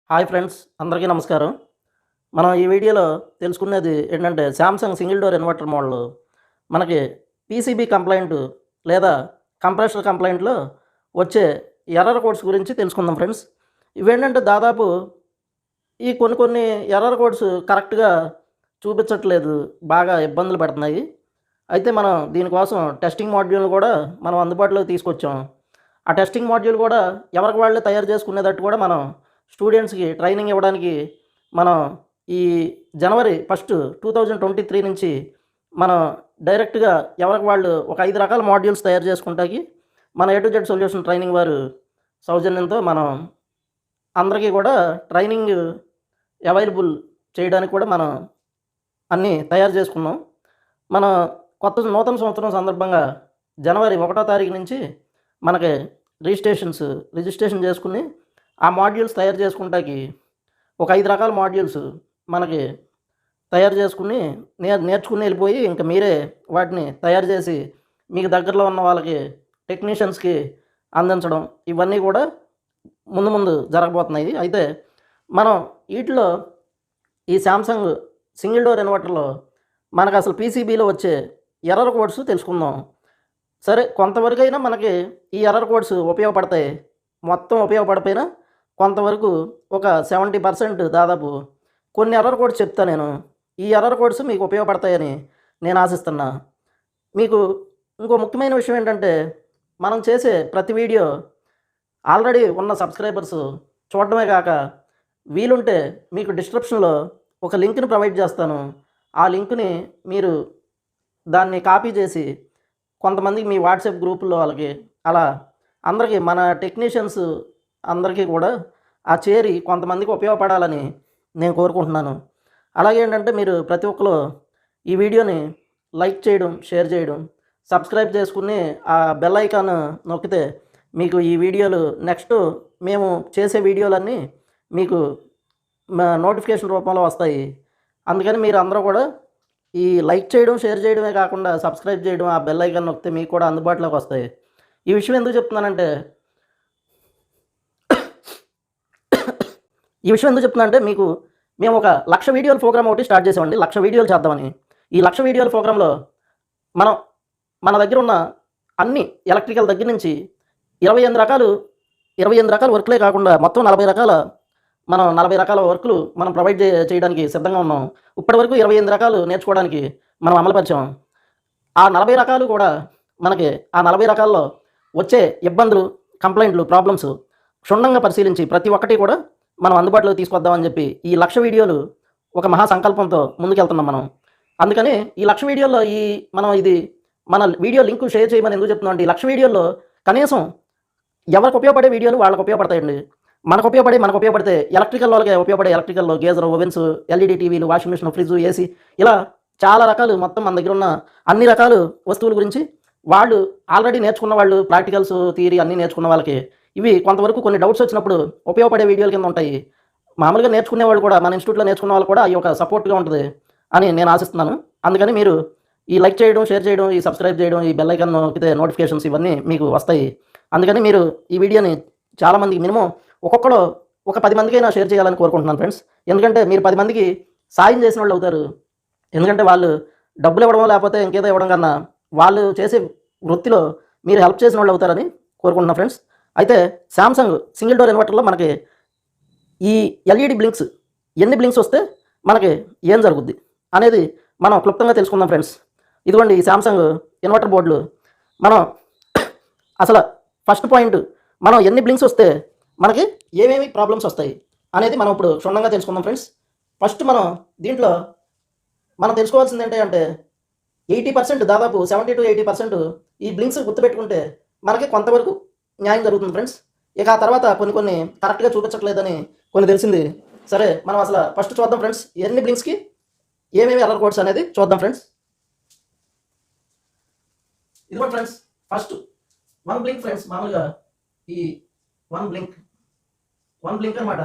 Hi friends, అందరికీ నమస్కారం. మనం ఈ వీడియోలో తెలుసుకునేది ఏంటంటే Samsung single door inverter model మనకి పీసీబీ కంప్లైంట్ లేదా కంప్రెషర్ కంప్లైంట్‌లో వచ్చే ఎర్రర్ కోడ్స్ గురించి తెలుసుకుందాం ఫ్రెండ్స్. ఇవేంటంటే దాదాపు ఈ కొన్ని ఎర్రర్ కోడ్స్ కరెక్ట్‌గా చూపించట్లేదు. బాగా ఇబ్బందులు పెడుతున్నాయి. అయితే మనం దీనికోసం టెస్టింగ్ మాడ్యూల్‌ని కూడా మనం అందుబాటులోకి తీసుకొచ్చాం. ఆ టెస్టింగ్ మాడ్యూల్ కూడా ఎవరికి వాళ్ళే తయారు చేసుకునేటట్టు కూడా మనం స్టూడెంట్స్‌కి ట్రైనింగ్ ఇవ్వడానికి మనం ఈ జనవరి 1, 2023 నుంచి మనం డైరెక్ట్‌గా ఎవరికి వాళ్ళు ఒక 5 రకాల మాడ్యూల్స్ తయారు చేసుకుంటాకి మన A to Z solution training వారు సౌజన్యంతో మనం అందరికీ కూడా ట్రైనింగ్ అవైలబుల్ చేయడానికి కూడా మనం అన్నీ తయారు చేసుకున్నాం. మన నూతన సంవత్సరం సందర్భంగా జనవరి 1వ తారీఖు నుంచి మనకి రిజిస్ట్రేషన్ చేసుకుని ఆ మాడ్యూల్స్ తయారు చేసుకుంటాకి ఒక 5 రకాల మాడ్యూల్స్ మనకి తయారు చేసుకుని నేర్చుకుని వెళ్ళిపోయి ఇంక మీరే వాటిని తయారు చేసి మీకు దగ్గరలో ఉన్న వాళ్ళకి టెక్నీషియన్స్కి అందించడం ఇవన్నీ కూడా ముందు జరగబోతున్నాయి. అయితే మనం వీటిలో ఈ శాంసంగ్ సింగిల్ డోర్ ఇన్వర్టర్లో మనకు అసలు పీసీబీలో వచ్చే ఎర్రర్ కోడ్స్ తెలుసుకుందాం. సరే, కొంతవరకైనా మనకి ఈ ఎర్రర్ కోడ్స్ ఉపయోగపడతాయి. మొత్తం ఉపయోగపడకపోయినా కొంతవరకు ఒక 70% దాదాపు కొన్ని ఎర్రర్ కోడ్స్ చెప్తా నేను. ఈ ఎర్రర్ కోడ్స్ మీకు ఉపయోగపడతాయని నేను ఆశిస్తున్నా. మీకు ఇంకో ముఖ్యమైన విషయం ఏంటంటే మనం చేసే ప్రతి వీడియో ఆల్రెడీ ఉన్న సబ్స్క్రైబర్స్ చూడడమే కాక వీలుంటే మీకు డిస్క్రిప్షన్లో ఒక లింక్ని ప్రొవైడ్ చేస్తాను. ఆ లింక్ని మీరు దాన్ని కాపీ చేసి కొంతమందికి మీ వాట్సాప్ గ్రూపుల్లో వాళ్ళకి అలా అందరికీ మన టెక్నీషియన్స్ అందరికీ కూడా ఆ చేరి కొంతమందికి ఉపయోగపడాలని నేను కోరుకుంటున్నాను. అలాగే ఏంటంటే మీరు ప్రతి ఒక్కరు ఈ వీడియోని లైక్ చేయడం, షేర్ చేయడం, సబ్స్క్రైబ్ చేసుకుని ఆ బెల్ ఐకాన్ నొక్కితే మీకు ఈ వీడియోలు నెక్స్ట్ మేము చేసే వీడియోలన్నీ మీకు నోటిఫికేషన్ రూపంలో వస్తాయి. అందుకని మీరు అందరూ కూడా ఈ లైక్ చేయడం, షేర్ చేయడమే కాకుండా సబ్స్క్రైబ్ చేయడం, ఆ బెల్ ఐకాన్ నొక్కితే మీకు కూడా అందుబాటులోకి వస్తాయి. ఈ విషయం ఎందుకు చెప్తున్నానంటే మీకు మేము ఒక 1,00,000 వీడియోల ప్రోగ్రామ్ ఒకటి స్టార్ట్ చేసామండి. 1,00,000 వీడియోలు చేద్దామని. ఈ 1,00,000 వీడియోల ప్రోగ్రాంలో మనం మన దగ్గర ఉన్న అన్ని ఎలక్ట్రికల్ దగ్గర నుంచి 28 రకాల వర్కులే కాకుండా మొత్తం 40 రకాల వర్కులు మనం ప్రొవైడ్ చేయడానికి సిద్ధంగా ఉన్నాం. ఇప్పటివరకు 28 రకాలు నేర్చుకోవడానికి మనం అమలుపరిచాం. ఆ 40 రకాలు కూడా మనకి ఆ 40 రకాల్లో వచ్చే ఇబ్బందులు, కంప్లైంట్లు, ప్రాబ్లమ్స్ క్షుణ్ణంగా పరిశీలించి ప్రతి ఒక్కటి కూడా మనం అందుబాటులోకి తీసుకొద్దామని చెప్పి ఈ 1,00,000 వీడియోలు ఒక మహా సంకల్పంతో ముందుకెళ్తున్నాం మనం. అందుకని ఈ 1,00,000 వీడియోల్లో మన వీడియో లింక్ షేర్ చేయమని ఎందుకు చెప్తున్నాం అంటే ఈ 1,00,000 వీడియోల్లో కనీసం ఎవరికి ఉపయోగపడే వీడియోలు వాళ్ళకి ఉపయోగపడతాయండి. మనకు ఉపయోగపడితే ఎలక్ట్రికల్ వాళ్ళకి ఉపయోగపడే ఎలక్ట్రికల్లో గీజర్, ఓవెన్స్, ఎల్ఈడి టీవీలు, వాషింగ్ మిషన్, ఫ్రిడ్జ్, ఏసీ ఇలా చాలా రకాలు మొత్తం మన దగ్గర ఉన్న అన్ని రకాల వస్తువుల గురించి వాళ్ళు ఆల్రెడీ నేర్చుకున్న వాళ్ళు ప్రాక్టికల్స్, థియరీ అన్నీ నేర్చుకున్న వాళ్ళకి ఇవి కొంతవరకు కొన్ని డౌట్స్ వచ్చినప్పుడు ఉపయోగపడే వీడియోల కింద ఉంటాయి. మామూలుగా నేర్చుకునే వాళ్ళు కూడా మన ఇన్స్టిట్యూట్లో నేర్చుకున్న వాళ్ళు కూడా ఈ ఒక సపోర్ట్గా ఉంటుంది అని నేను ఆశిస్తున్నాను. అందుకని మీరు ఈ లైక్ చేయడం, షేర్ చేయడం, ఈ సబ్స్క్రైబ్ చేయడం, ఈ బెల్ ఐకాన్ నొక్కితే నోటిఫికేషన్స్ ఇవన్నీ మీకు వస్తాయి. అందుకని మీరు ఈ వీడియోని చాలామందికి మినిమం ఒక్కొక్కరు ఒక 10 మందికైనా షేర్ చేయాలని కోరుకుంటున్నాను ఫ్రెండ్స్. ఎందుకంటే మీరు 10 మందికి సాయం చేసిన వాళ్ళు అవుతారు. ఎందుకంటే వాళ్ళు డబ్బులు ఇవ్వడం లేకపోతే ఇంకేదో ఇవ్వడం కన్నా వాళ్ళు చేసే వృత్తిలో మీరు హెల్ప్ చేసిన వాళ్ళు అవుతారని కోరుకుంటున్నాను ఫ్రెండ్స్. అయితే శాంసంగ్ సింగిల్ డోర్ ఇన్వర్టర్లో మనకి ఈ ఎల్ఈడి బ్లింక్స్ ఎన్ని బ్లింక్స్ వస్తే మనకి ఏం జరుగుద్ది అనేది మనం క్లుప్తంగా తెలుసుకుందాం ఫ్రెండ్స్. ఇదిగోండి ఈ శాంసంగ్ ఇన్వర్టర్ బోర్డులు. మనం అసలు ఫస్ట్ పాయింట్ మనం ఎన్ని బ్లింక్స్ వస్తే మనకి ఏమేమి ప్రాబ్లమ్స్ వస్తాయి అనేది మనం ఇప్పుడు క్షుణ్ణంగా తెలుసుకుందాం ఫ్రెండ్స్. ఫస్ట్ దీంట్లో మనం తెలుసుకోవాల్సింది ఏంటంటే 80% దాదాపు 70 to 80% ఈ బ్లింక్స్ గుర్తుపెట్టుకుంటే మనకి కొంతవరకు న్యాయం జరుగుతుంది ఫ్రెండ్స్. ఇక ఆ తర్వాత కొన్ని కరెక్ట్గా చూపించట్లేదని కొన్ని తెలిసింది. సరే, మనం అసలు ఫస్ట్ చూద్దాం ఫ్రెండ్స్, ఎన్ని బ్లింక్స్కి ఏమేమి ఎర్రర్ కోడ్స్ అనేది చూద్దాం ఫ్రెండ్స్. ఇదిగోండి ఫ్రెండ్స్, ఫస్ట్ 1 బ్లింక్ ఫ్రెండ్స్. మామూలుగా ఈ 1 బ్లింక్ అనమాట.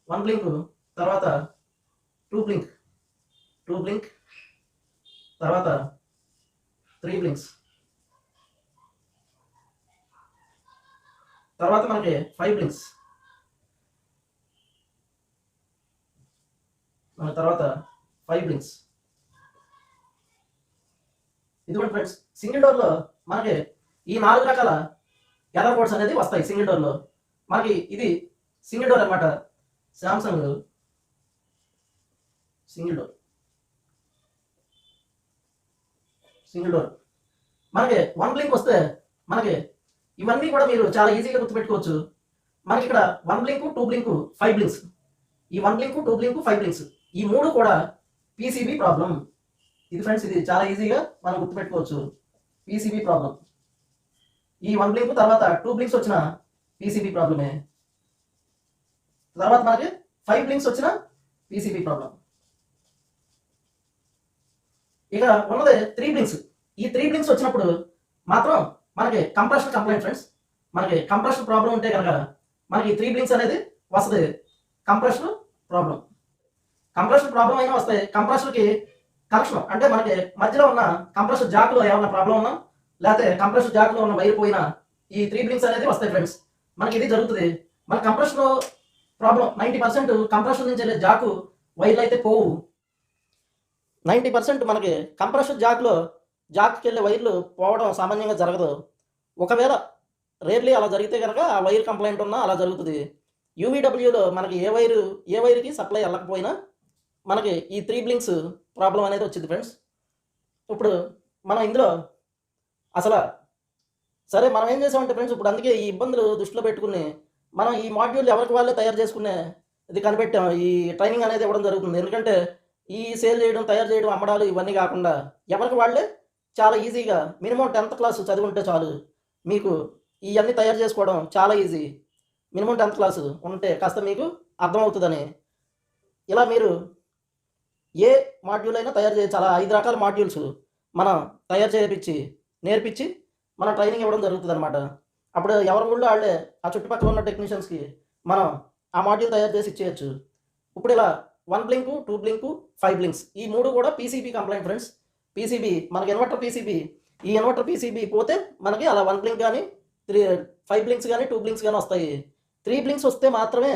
1 బ్లింక్ తర్వాత 2 బ్లింక్ తర్వాత 3 బ్లింక్స్ తర్వాత మనకి 5 బ్లింక్స్ మన తర్వాత 5 బ్లింక్స్. ఇదిగోండి ఫ్రెండ్స్, సింగిల్ డోర్లో మనకి ఈ 4 రకాల ఎర్రర్ కోడ్స్ అనేది వస్తాయి సింగిల్ డోర్లో. మనకి ఇది సింగిల్ డోర్ అనమాట, శాంసంగ్ సింగిల్ డోర్. మనకి 1 బ్లింక్ వస్తే మనకి ఇవన్నీ కూడా మీరు చాలా ఈజీగా గుర్తుపెట్టుకోవచ్చు. మనకి ఇక్కడ 1 బ్లింక్, 2 బ్లింక్, 5 బ్లింక్స్. ఈ 1 బ్లింక్, 2 బ్లింక్, 5 బ్లింక్స్ ఈ 3 కూడా పీసీబీ ప్రాబ్లం. ఇది ఫ్రెండ్స్, ఇది చాలా ఈజీగా మనం గుర్తుపెట్టుకోవచ్చు, పీసీబీ ప్రాబ్లం. ఈ 1 బ్లింక్ తర్వాత 2 బ్లింక్స్ వచ్చిన పీసీబీ ప్రాబ్లమే. తర్వాత మనకి 5 బ్లింక్స్ వచ్చిన పీసీబీ ప్రాబ్లం. ఇక ఉన్నది 3 బ్లింక్స్. ఈ 3 బ్లింక్స్ వచ్చినప్పుడు మాత్రం మనకి కంప్రెషన్ కంప్లైంట్ ఫ్రెండ్స్. మనకి కంప్రెషన్ ప్రాబ్లం ఉంటే కనుక మనకి 3 బ్లింక్స్ అనేది వస్తుంది, కంప్రెషన్ ప్రాబ్లం. కంప్రెషన్ ప్రాబ్లం అయినా వస్తాయి. కంప్రెషన్కి కనెక్షన్ అంటే మనకి మధ్యలో ఉన్న కంప్రెషన్ జాక్లో ఏమన్నా ప్రాబ్లం ఉన్నా, లేకపోతే కంప్రెషన్ జాక్లో ఉన్న వైర్ పోయినా ఈ 3 బ్లింక్స్ అనేది వస్తాయి ఫ్రెండ్స్. మనకి ఇది జరుగుతుంది. మన కంప్రెషన్ ప్రాబ్లం 90% కంప్రెషన్ నుంచి వెళ్ళే జాకు వైర్లు అయితే పోవు. 90% మనకి కంప్రెషన్ జాక్కి వెళ్ళే వైర్లు పోవడం సామాన్యంగా జరగదు. ఒకవేళ రేర్లీ అలా జరిగితే కనుక ఆ వైర్ కంప్లైంట్ ఉన్నా అలా జరుగుతుంది. యూవీడబ్ల్యూలో మనకి ఏ వైర్కి సప్లై వెళ్ళకపోయినా మనకి ఈ 3 బ్లింక్స్ ప్రాబ్లం అనేది వచ్చింది ఫ్రెండ్స్. ఇప్పుడు మనం ఇందులో అసలు సరే మనం ఏం చేసామంటే ఫ్రెండ్స్, ఇప్పుడు అందుకే ఈ ఇబ్బందులు దృష్టిలో పెట్టుకుని మనం ఈ మాడ్యూల్ ఎవరికి వాళ్ళే తయారు చేసుకునే ఇది కనిపెట్టాం. ఈ ట్రైనింగ్ అనేది ఇవ్వడం జరుగుతుంది. ఎందుకంటే ఈ సేల్ చేయడం, తయారు చేయడం, అమ్మడాలు ఇవన్నీ కాకుండా ఎవరికి వాళ్ళే చాలా ఈజీగా మినిమం 10th క్లాస్ చదివి ఉంటే చాలు, మీకు ఇవన్నీ తయారు చేసుకోవడం చాలా ఈజీ. మినిమం 10th క్లాస్ ఉంటే కాస్త మీకు అర్థమవుతుందని ఇలా మీరు ఏ మాడ్యూల్ అయినా తయారు చేయ చాలా 5 రకాల మాడ్యూల్స్ మనం తయారు చేయించి నేర్పించి మనం ట్రైనింగ్ ఇవ్వడం జరుగుతుంది అనమాట. అప్పుడు ఎవరి ఊళ్ళో వాళ్ళే ఆ చుట్టుపక్కల ఉన్న టెక్నీషియన్స్కి మనం ఆ మాడ్యూల్ తయారు చేసి ఇచ్చేయచ్చు. ఇప్పుడు ఇలా 1 బ్లింక్, 2 బ్లింక్, 5 బ్లింక్స్ ఈ 3 కూడా పీసీబీ కంప్లైంట్ ఫ్రెండ్స్. పీసీబీ మనకి ఇన్వర్టర్ పీసీబీ, ఈ ఇన్వర్టర్ పీసీబీ పోతే మనకి అలా 1 బ్లింక్ కానీ 5 బ్లింక్స్ కానీ 2 బ్లింక్స్ కానీ వస్తాయి. 3 బ్లింక్స్ వస్తే మాత్రమే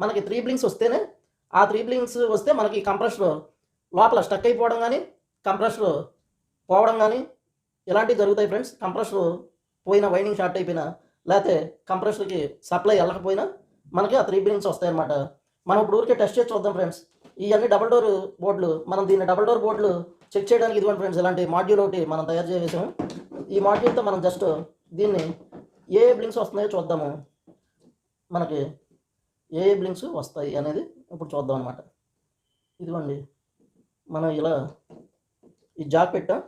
మనకి 3 బ్లింక్స్ వస్తేనే ఆ 3 బ్లింక్స్ వస్తే మనకి కంప్రెషర్ లోపల స్టక్ అయిపోవడం కానీ కంప్రెషర్ పోవడం కానీ ఇలాంటివి జరుగుతాయి ఫ్రెండ్స్. కంప్రెషర్ పోయిన, వైండింగ్ షార్ట్ అయిపోయినా, లేకపోతే కంప్రెషర్కి సప్లై వెళ్ళకపోయినా మనకి ఆ 3 బ్లింక్స్ వస్తాయన్నమాట. మనం ఇప్పుడు ఊరికే టెస్ట్ చేసి చూద్దాం ఫ్రెండ్స్. ఇవన్నీ డబుల్ డోర్ బోర్డులు, మనం దీన్ని డబుల్ డోర్ బోర్డులు చెక్ చేయడానికి ఇదిగోండి ఫ్రెండ్స్, ఇలాంటి మాడ్యూల్ ఒకటి మనం తయారు చేసాము. ఈ మాడ్యూల్తో మనం జస్ట్ దీన్ని ఏ బ్లింక్స్ వస్తున్నాయో చూద్దాము. మనకి ఏ బ్లింక్స్ వస్తాయి అనేది ఇప్పుడు చూద్దాం అనమాట. ఇదిగోండి, మనం ఇలా ఈ జాక్ పెట్టాం.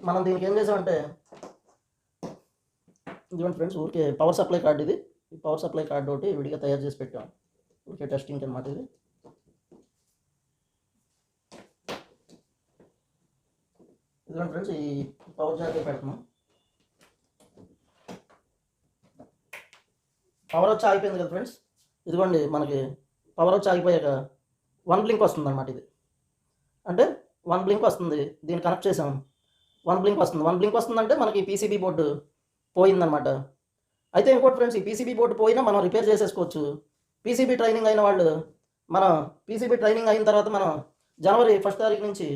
మనం దీనికి ఏం చేసామంటే ఇదిగోండి ఫ్రెండ్స్, ఊరికే పవర్ సప్లై కార్డు ఇది. ఈ పవర్ సప్లై కార్డు ఒకటి విడిగా తయారు చేసి పెట్టాం, ఊరికే టెస్టింగ్ అనమాట ఇది. ఇదిగోండి ఫ్రెండ్స్, ఈ పవర్ జాక్ పెడుతున్నాం. పవర్ వచ్చి ఆగిపోయింది కదా ఫ్రెండ్స్. ఇదిగోండి, మనకి పవర్ వచ్చి ఆగిపోయాక 1 బ్లింక్ వస్తుంది అనమాట. ఇది అంటే 1 బ్లింక్ వస్తుంది. దీన్ని కనెక్ట్ చేసాం, 1 బ్లింక్ వస్తుంది. 1 బ్లింక్ వస్తుందంటే మనకి పీసీబీ బోర్డు పోయిందనమాట. అయితే ఇంకోటి ఫ్రెండ్స్, ఈ పీసీబీ బోర్డు పోయినా మనం రిపేర్ చేసేసుకోవచ్చు. పీసీబీ ట్రైనింగ్ అయిన వాళ్ళు, మనం పీసీబీ ట్రైనింగ్ అయిన తర్వాత మనం జనవరి 1st తారీఖు నుంచి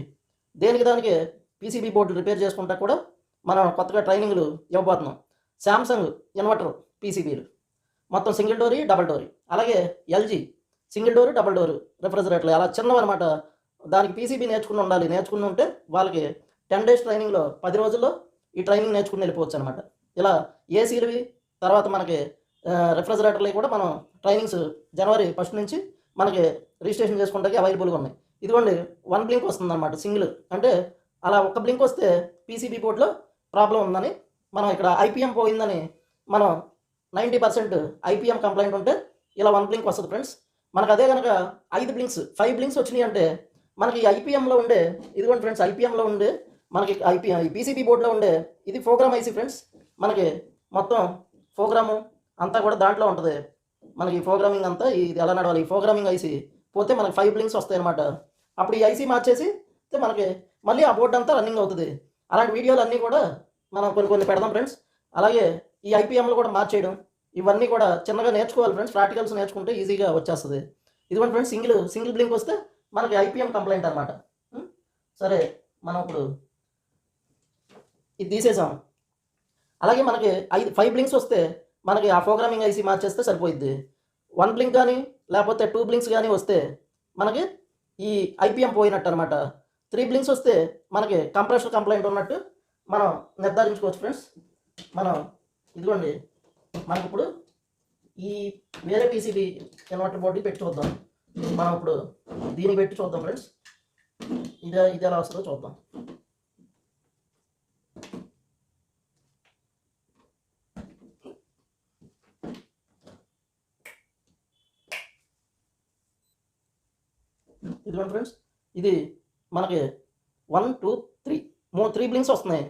దానికి పీసీబీ బోర్డు రిపేర్ చేసుకుంటా కూడా మనం కొత్తగా ట్రైనింగ్లు ఇవ్వబోతున్నాం. శాంసంగ్ ఇన్వర్టర్ పీసీబీలు మొత్తం సింగిల్ డోరీ, డబల్ డోరీ, అలాగే LG single door, double door రిఫ్రిజిరేటర్లు అలా చిన్నవి అనమాట. దానికి పీసీబీ నేర్చుకుని ఉండాలి. నేర్చుకుని ఉంటే వాళ్ళకి 10 days ట్రైనింగ్లో 10 రోజుల్లో ఈ ట్రైనింగ్ నేర్చుకుని వెళ్ళిపోవచ్చు అనమాట. ఇలా ఏసీలవి, తర్వాత మనకి రిఫ్రిజిరేటర్లు కూడా మనం ట్రైనింగ్స్ జనవరి 1st నుంచి మనకి రిజిస్ట్రేషన్ చేసుకుంటానికి అవైలబుల్గా ఉన్నాయి. ఇదిగోండి 1 బ్లింక్ వస్తుంది అనమాట, సింగిల్. అంటే అలా 1 బ్లింక్ వస్తే పీసీబీ బోర్డులో ప్రాబ్లం ఉందని, మనం ఇక్కడ ఐపీఎం పోయిందని, మనం 90% ఐపీఎం కంప్లైంట్ ఉంటే ఇలా 1 బ్లింక్ వస్తుంది ఫ్రెండ్స్. మనకు అదే కనుక 5 బ్లింక్స్ 5 బ్లింక్స్ వచ్చినాయి అంటే మనకి ఐపీఎంలో ఉండే, ఇదిగోండి ఫ్రెండ్స్, ఐపీఎంలో ఉండే మనకి పీసీబీ బోర్డులో ఉండే ఇది ప్రోగ్రామ్ ఐసీ ఫ్రెండ్స్. మనకి మొత్తం ప్రోగ్రాము అంతా కూడా దాంట్లో ఉంటుంది. మనకి ప్రోగ్రామింగ్ అంతా ఇది ఎలా నడవాలి, ఈ ప్రోగ్రామింగ్ ఐసీ పోతే మనకి 5 బ్లింక్స్ వస్తాయి అనమాట. అప్పుడు ఈ ఐసీ మార్చేసి మనకి మళ్ళీ ఆ బోర్డు అంతా రన్నింగ్ అవుతుంది. అలాంటి వీడియోలు అన్నీ కూడా మనం కొన్ని పెడదాం ఫ్రెండ్స్. అలాగే ఈ ఐపీఎంలో కూడా మార్చేయడం, ఇవన్నీ కూడా చిన్నగా నేర్చుకోవాలి ఫ్రెండ్స్. ప్రాక్టికల్స్ నేర్చుకుంటే ఈజీగా వచ్చేస్తుంది. ఇదిగోండి ఫ్రెండ్స్, సింగిల్ బ్లింక్ వస్తే మనకి ఐపీఎం కంప్లైంట్ అనమాట. సరే, మనం ఇప్పుడు ఇది తీసేసాం. అలాగే మనకి 5 బ్లింక్స్ వస్తే మనకి ఆ ప్రోగ్రామింగ్ ఐసీ మార్చేస్తే సరిపోయిద్ది. 1 బ్లింక్ కానీ లేకపోతే 2 బ్లింక్స్ కానీ వస్తే మనకి ఈ ఐపీఎం పోయినట్టు అనమాట. 3 బ్లింక్స్ వస్తే మనకి కంప్రెషర్ కంప్లైంట్ ఉన్నట్టు మనం నిర్ధారించుకోవచ్చు ఫ్రెండ్స్. మనం ఇదిగోండి, మనకి ఇప్పుడు ఈ వేరే పీసీబీ ఇన్వర్టర్ బోర్డుకి పెట్టి చూద్దాం. మనం ఇప్పుడు దీనికి పెట్టి చూద్దాం ఫ్రెండ్స్. ఇది ఎలా వస్తుందో చూద్దాం. ఇదిగోండి ఫ్రెండ్స్, ఇది మనకి 1 2 3 3 బ్లింక్స్ వస్తున్నాయి.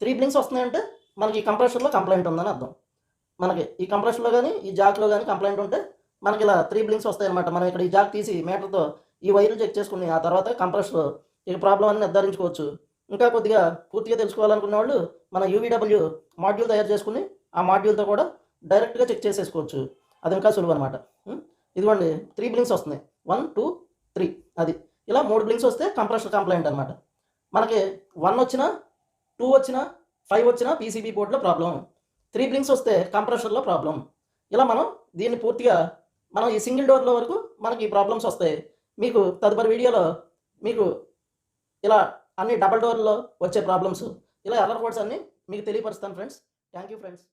3 బ్లింక్స్ వస్తున్నాయంటే మనకి ఈ కంప్రెషర్లో కంప్లైంట్ ఉందని అర్థం. మనకి ఈ కంప్రెషర్లో కానీ ఈ జాక్లో కానీ కంప్లైంట్ ఉంటే మనకి ఇలా 3 బ్లింక్స్ వస్తాయి అనమాట. మనం ఇక్కడ ఈ జాక్ తీసి మీటర్తో ఈ వైర్లు చెక్ చేసుకుని ఆ తర్వాత కంప్రెషర్ ఈ ప్రాబ్లం అని నిర్ధారించుకోవచ్చు. ఇంకా కొద్దిగా పూర్తిగా తెలుసుకోవాలనుకునే వాళ్ళు మన యూవీడబ్ల్యూ మాడ్యూల్ తయారు చేసుకుని ఆ మాడ్యూల్తో కూడా డైరెక్ట్గా చెక్ చేసేసుకోవచ్చు. అది ఇంకా సులువు అనమాట. ఇదిగోండి, 3 బ్లింక్స్ వస్తున్నాయి. 1 2 3 అది ఇలా 3 బ్లింక్స్ వస్తే కంప్రెషర్ కంప్లైంట్ అనమాట. మనకి 1 వచ్చినా 2 వచ్చినా 5 వచ్చినా పీసీబీ బోర్డులో ప్రాబ్లం. 3 బ్లింక్స్ వస్తే కంప్రెషర్లో ప్రాబ్లం. ఇలా మనం దీన్ని పూర్తిగా మనం ఈ సింగిల్ డోర్లో వరకు మనకి ఈ ప్రాబ్లమ్స్ వస్తాయి. మీకు తదుపరి వీడియోలో మీకు ఇలా అన్ని డబల్ డోర్లో వచ్చే ప్రాబ్లమ్స్, ఇలా ఎర్రర్ కోడ్స్ అన్నీ మీకు తెలియపరుస్తాను ఫ్రెండ్స్. Thank you friends.